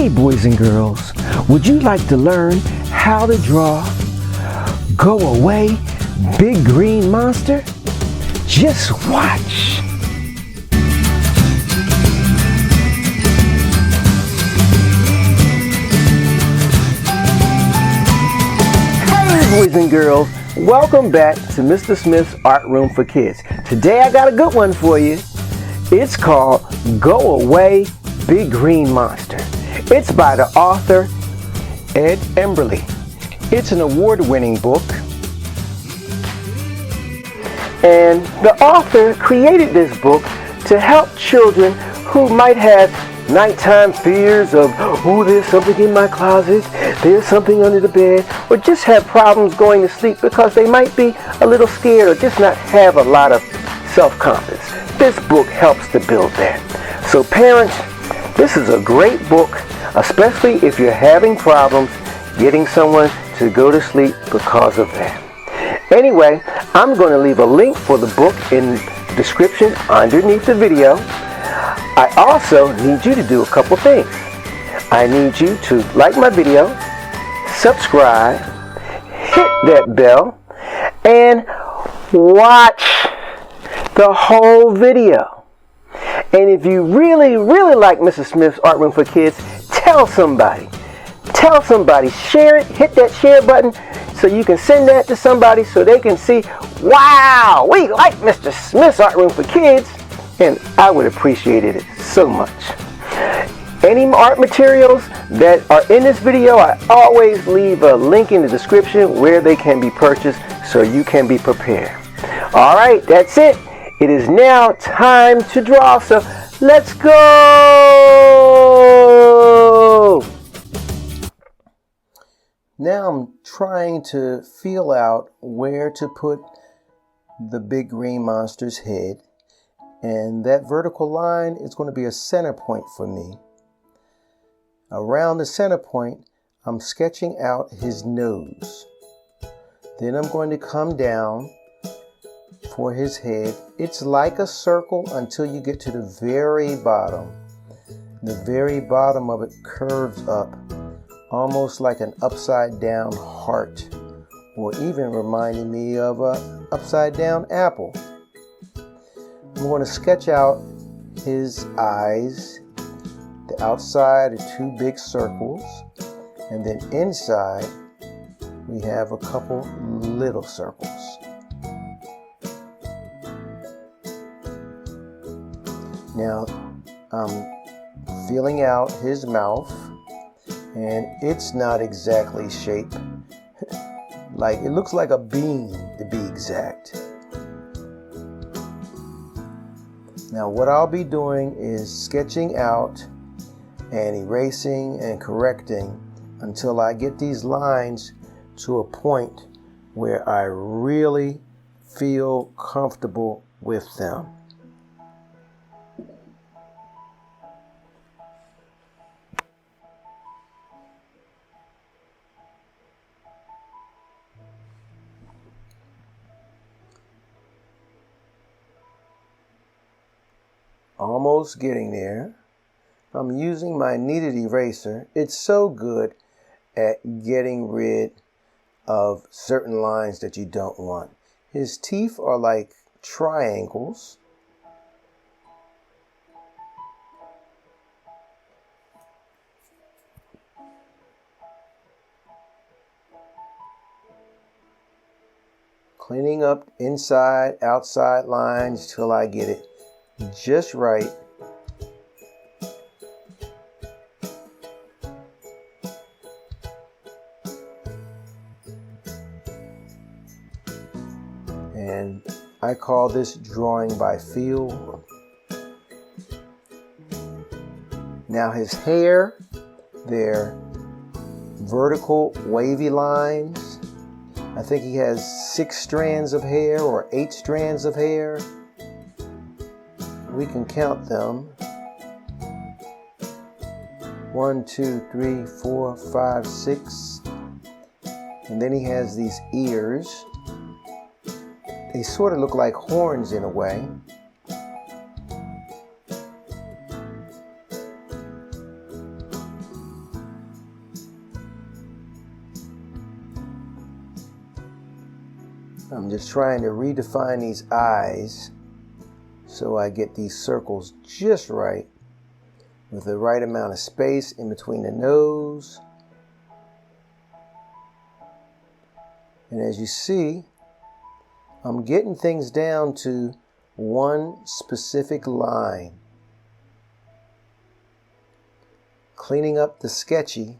Hey boys and girls, would you like to learn how to draw Go Away Big Green Monster? Just watch. Hey boys and girls, welcome back to Mr. Smith's Art Room for Kids. Today I got a good one for you. It's called Go Away Big Green Monster. It's by the author Ed Emberley. It's an award-winning book. And the author created this book to help children who might have nighttime fears of, oh, there's something in my closet, there's something under the bed, or just have problems going to sleep because they might be a little scared or just not have a lot of self-confidence. This book helps to build that. So parents, this is a great book, especially if you're having problems getting someone to go to sleep because of that. Anyway, I'm going to leave a link for the book in the description underneath the video. I also need you to do a couple things. I need you to like my video, subscribe, hit that bell, and watch the whole video. And if you really like Mrs. Smith's Art Room for Kids, tell somebody. Tell somebody. Share it. Hit that share button so you can send that to somebody so they can see, wow, we like Mr. Smith's Art Room for Kids. And I would appreciate it so much. Any art materials that are in this video, I always leave a link in the description where they can be purchased so you can be prepared. All right, that's it. It is now time to draw, so let's go! Now I'm trying to feel out where to put the big green monster's head, and that vertical line is going to be a center point for me. Around the center point, I'm sketching out his nose. Then I'm going to come down for his head. It's like a circle until you get to the very bottom. The very bottom of it curves up, almost like an upside down heart, or even reminding me of an upside down apple. I'm going to sketch out his eyes. The outside are two big circles, and then inside we have a couple little circles. Now, I'm feeling out his mouth, and it's not exactly shaped. Like, it looks like a bean, to be exact. Now, what I'll be doing is sketching out and erasing and correcting until I get these lines to a point where I really feel comfortable with them. Almost getting there. I'm using my kneaded eraser. It's so good at getting rid of certain lines that you don't want. His teeth are like triangles. Cleaning up inside, outside lines till I get it just right. And I call this drawing by feel. Now his hair, they're vertical wavy lines. I think he has 6 strands of hair or 8 strands of hair. We can count them. 1, 2, 3, 4, 5, 6. And then he has these ears. They sort of look like horns in a way. I'm just trying to redefine these eyes so I get these circles just right, with the right amount of space in between the nose. And as you see, I'm getting things down to one specific line, cleaning up the sketchy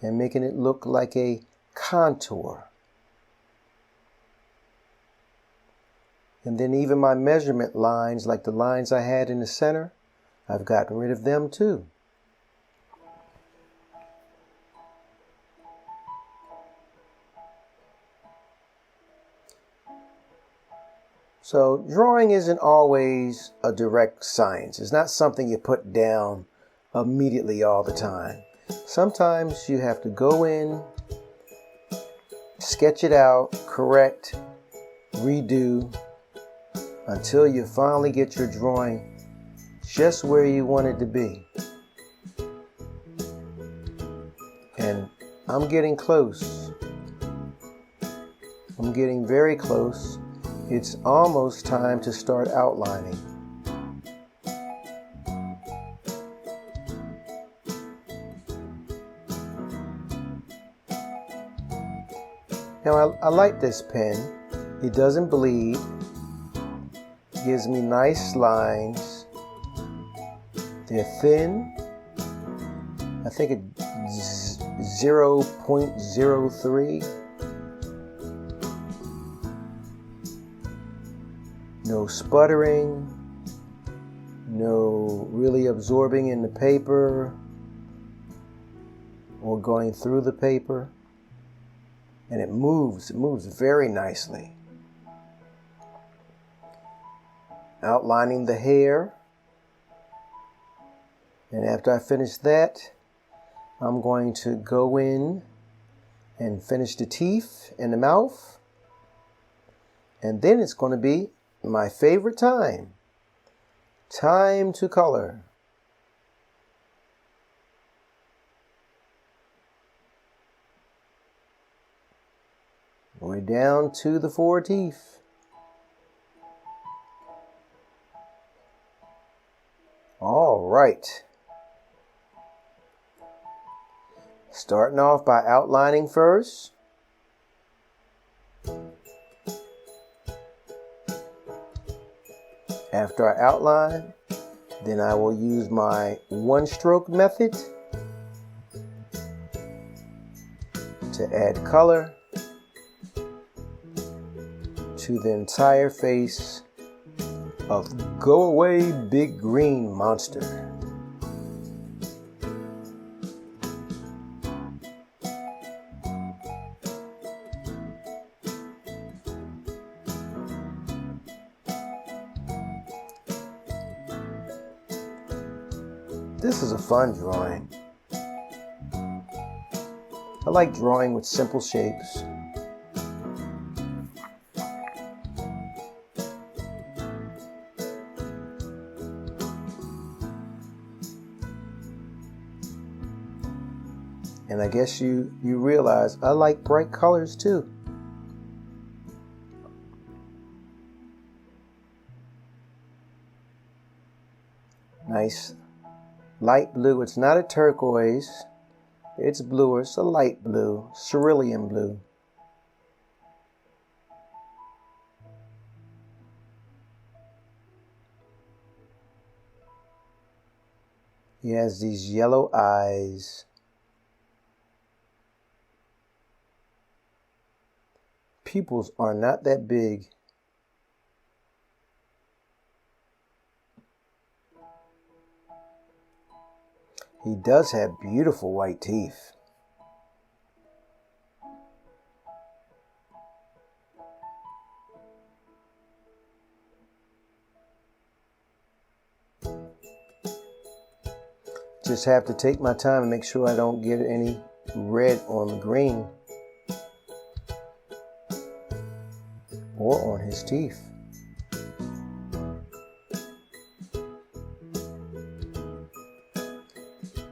and making it look like a contour. And then even my measurement lines, like the lines I had in the center, I've gotten rid of them too. So drawing isn't always a direct science. It's not something you put down immediately all the time. Sometimes you have to go in, sketch it out, correct, redo, until you finally get your drawing just where you want it to be. And I'm getting close. I'm getting very close. It's almost time to start outlining. Now I like this pen. It doesn't bleed. Gives me nice lines. They're thin. I think it's 0.03. No sputtering. No really absorbing in the paper or going through the paper. And it moves very nicely. Outlining the hair. And after I finish that, I'm going to go in and finish the teeth and the mouth. And then it's going to be my favorite time. Time to color. We're down to the 4 teeth. All right. Starting off by outlining first. After I outline, then I will use my one-stroke method to add color to the entire face of Go Away Big Green Monster. This is a fun drawing. I like drawing with simple shapes. And I guess you realize I like bright colors too. Nice light blue. It's not a turquoise. It's bluer. It's a light blue, cerulean blue. He has these yellow eyes. Pupils are not that big. He does have beautiful white teeth. Just have to take my time and make sure I don't get any red on the green or on his teeth.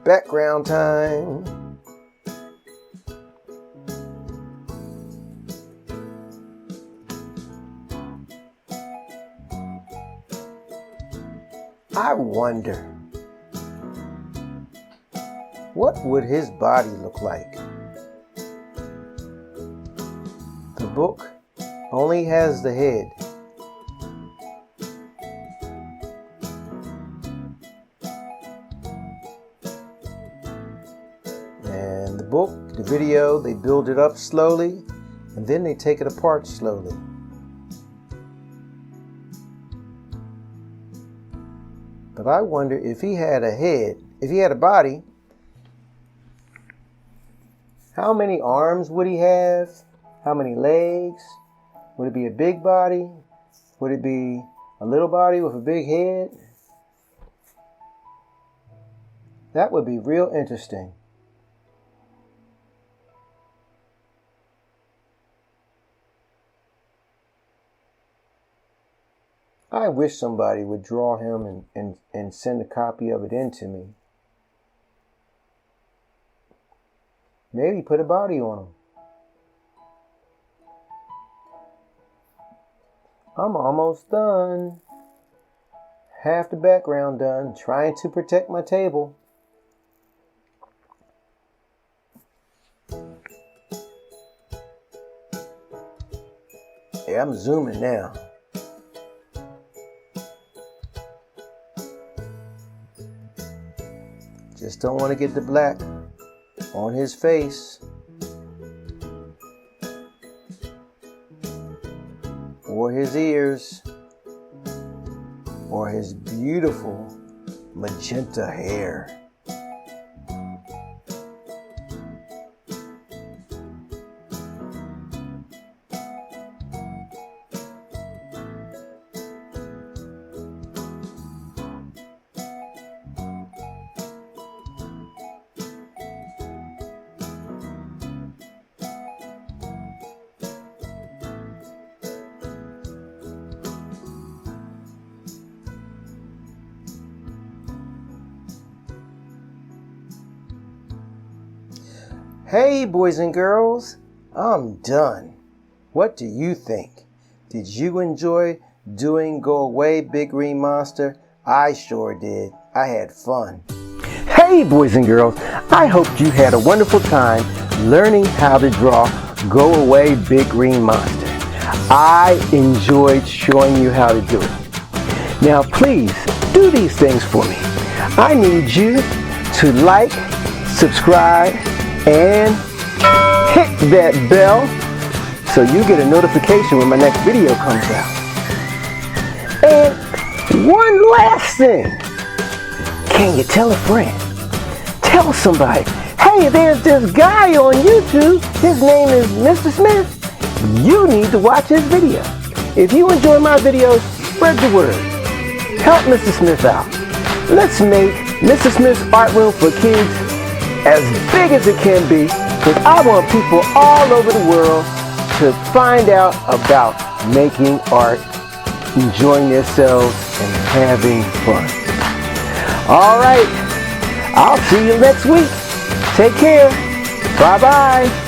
Background time. I wonder, what would his body look like? The book only has the head. And the book, the video, they build it up slowly, and then they take it apart slowly. But I wonder if he had a head, if he had a body, how many arms would he have? How many legs? Would it be a big body? Would it be a little body with a big head? That would be real interesting. I wish somebody would draw him and send a copy of it in to me. Maybe put a body on him. I'm almost done. Half the background done. Trying to protect my table. Yeah, I'm zooming now. Just don't want to get the black on his face or his ears or his beautiful magenta hair. Hey boys and girls, I'm done. What do you think? Did you enjoy doing Go Away Big Green Monster? I sure did. I had fun. Hey boys and girls, I hope you had a wonderful time learning how to draw Go Away Big Green Monster. I enjoyed showing you how to do it. Now please do these things for me. I need you to like, subscribe, and hit that bell so you get a notification when my next video comes out. And one last thing. Can you tell a friend? Tell somebody, hey, there's this guy on YouTube. His name is Mr. Smith. You need to watch his video. If you enjoy my videos, spread the word. Help Mr. Smith out. Let's make Mr. Smith's Art Room for Kids as big as it can be, because I want people all over the world to find out about making art, enjoying themselves, and having fun. All right, I'll see you next week. Take care. Bye-bye.